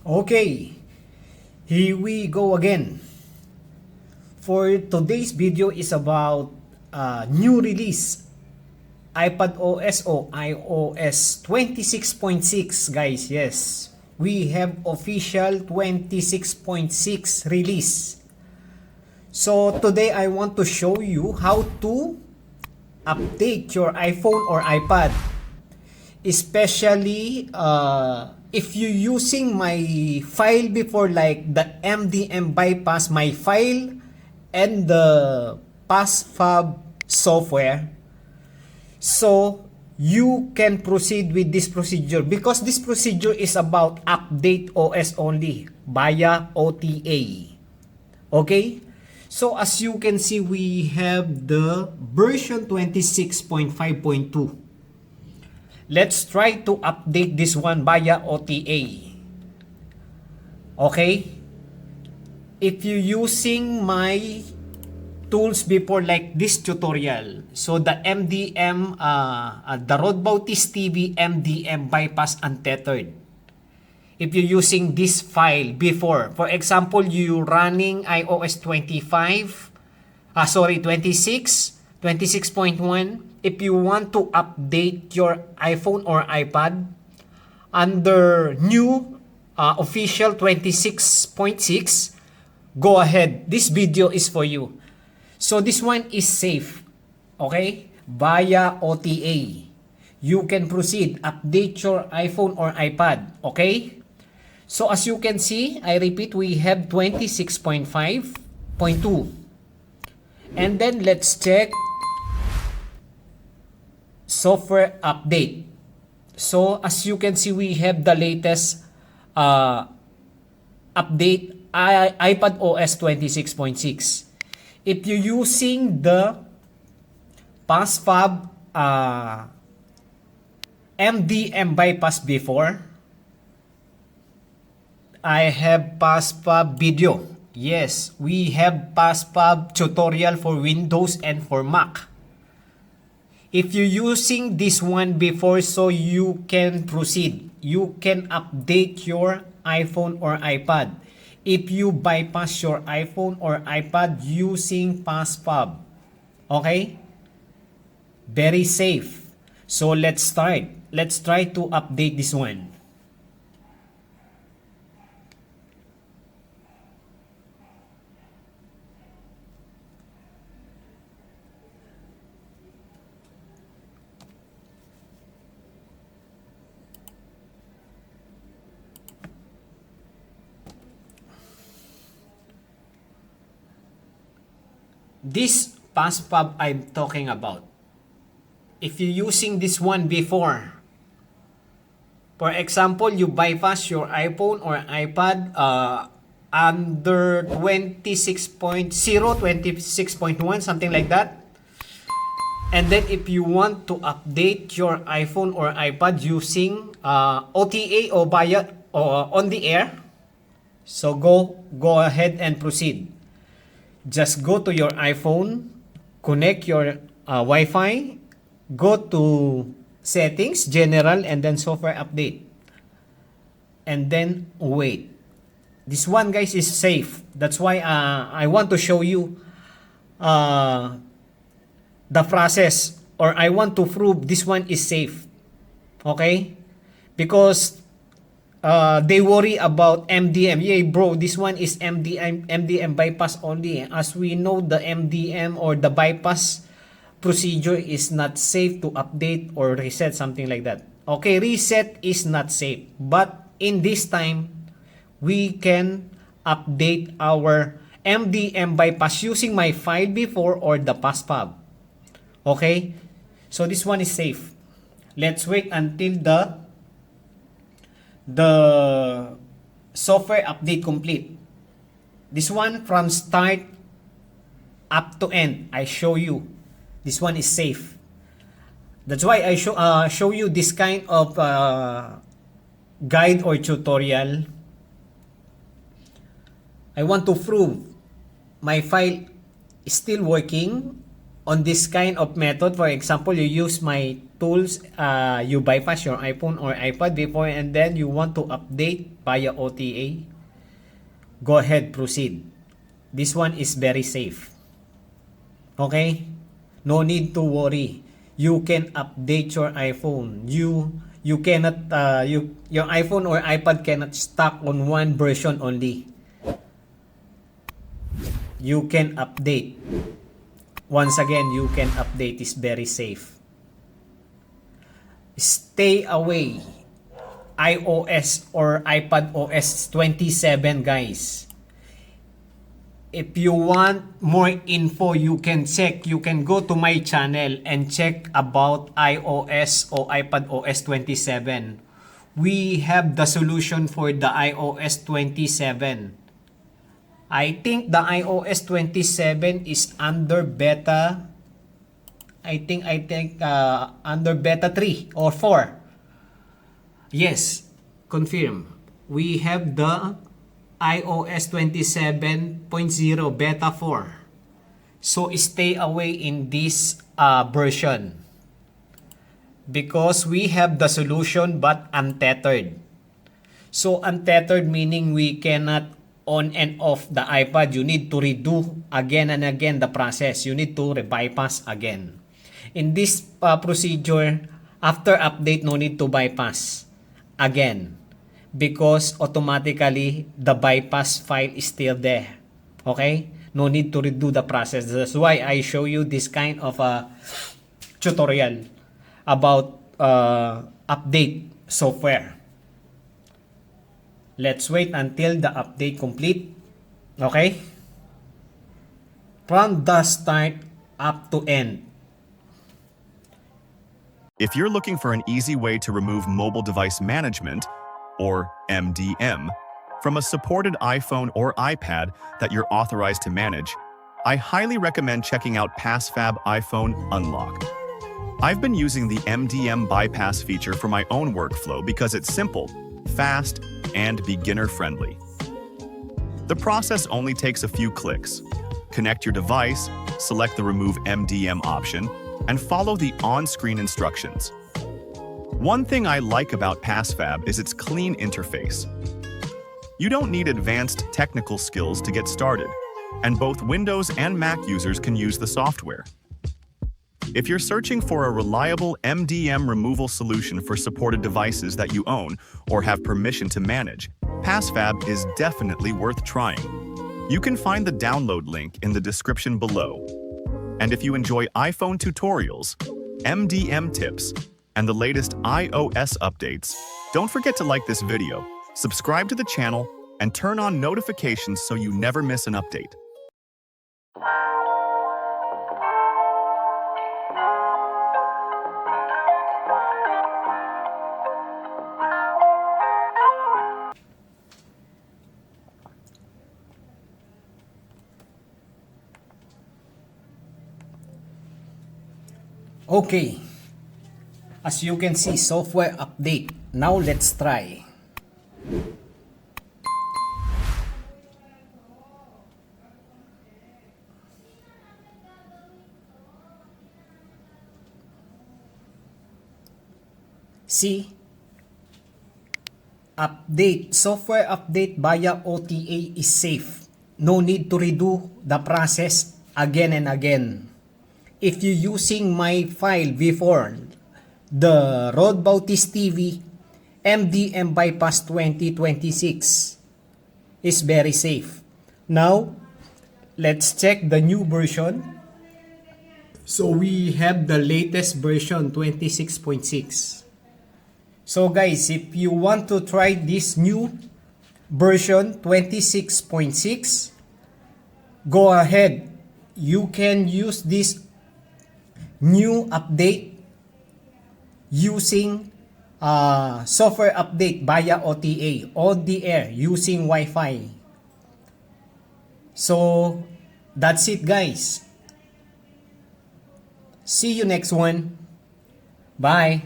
Okay, here we go again. For today's video is about new release iPad OS o iOS 26.6 guys. Yes, we have official 26.6 release. So today I want to show you how to update your iPhone or iPad, especially if you using my file before, like the MDM bypass, my file and the PassFab software. So you can proceed with this procedure because this procedure is about update OS only via OTA. Okay, so as you can see, we have the version 26.5.2. Let's try to update this one via OTA. Okay? If you using my tools before, like this tutorial, so the MDM, the RodbautisTV MDM bypass Untethered. If you're using this file before, for example, you running iOS 26.1, if you want to update your iPhone or iPad under new official 26.6, go ahead. This video is for you. So this one is safe, okay? Via OTA. You can proceed, update your iPhone or iPad, okay? So as you can see, I repeat, we have 26.5.2. And then let's check software update. So as you can see, we have the latest update, iPad OS 26.6. If you're using the PassFab MDM bypass before, I have PassFab video. Yes, we have PassFab tutorial for Windows and for Mac. If you're using this one before, so you can proceed. You can update your iPhone or iPad if you bypass your iPhone or iPad using PassFab. Okay? Very safe. So let's start. Let's try to update this one. This PassFab I'm talking about, if you're using this one before, for example, you bypass your iPhone or iPad under 26.0, 26.1, something like that. And then if you want to update your iPhone or iPad using OTA or via or on the air, so go ahead and proceed. Just go to your iPhone, connect your Wi-Fi, go to settings, general, and then software update. And then wait. This one, guys, is safe. That's why I want to show you the process, or I want to prove this one is safe. Okay? Because they worry about MDM. Yeah, bro, this one is MDM bypass only. As we know, the MDM or the bypass procedure is not safe to update or reset, something like that. Okay, reset is not safe. But in this time, we can update our MDM bypass using my file before or the PassFab. Okay? So this one is safe. Let's wait until the software update complete. This one from start up to end, I show you. This one is safe. That's why I show you this kind of guide or tutorial. I want to prove my file is still working on this kind of method, for example, you use my tools, you bypass your iPhone or iPad before, and then you want to update via OTA, go ahead, proceed. This one is very safe. Okay? No need to worry. You can update your iPhone. You cannot your iPhone or iPad cannot stuck on one version only. You can update. Once again, you can update. Is very safe. Stay away iOS or iPad OS 27, guys. If you want more info, you can check. You can go to my channel and check about iOS or iPad OS 27. We have the solution for the iOS 27. I think the iOS 27 is under beta. I think under beta 3 or 4. Yes, confirm. We have the iOS 27.0 beta 4. So stay away in this version. Because we have the solution but untethered. So untethered meaning we cannot on and off the iPad. You need to redo again and again the process. You need to bypass again. In this procedure, after update, no need to bypass again because automatically the bypass file is still there. Okay? No need to redo the process. That's why I show you this kind of tutorial about update software. Let's wait until the update complete. Okay? From the start up to end. If you're looking for an easy way to remove mobile device management, or MDM, from a supported iPhone or iPad that you're authorized to manage, I highly recommend checking out PassFab iPhone Unlock. I've been using the MDM bypass feature for my own workflow because it's simple, fast, and beginner-friendly. The process only takes a few clicks. Connect your device, select the Remove MDM option, and follow the on-screen instructions. One thing I like about PassFab is its clean interface. You don't need advanced technical skills to get started, and both Windows and Mac users can use the software. If you're searching for a reliable MDM removal solution for supported devices that you own or have permission to manage, PassFab is definitely worth trying. You can find the download link in the description below. And if you enjoy iPhone tutorials, MDM tips, and the latest iOS updates, don't forget to like this video, subscribe to the channel, and turn on notifications so you never miss an update. Okay, as you can see, software update. Now let's try. See, update, software update via OTA is safe. No need to redo the process again and again. If you're using my file before, the RodbautisTV MDM Bypass 2026 is very safe. Now, let's check the new version. So we have the latest version 26.6. So guys, if you want to try this new version 26.6, go ahead. You can use this new update using software update via OTA on the air using Wi-Fi. So that's it, guys. See you next one. Bye.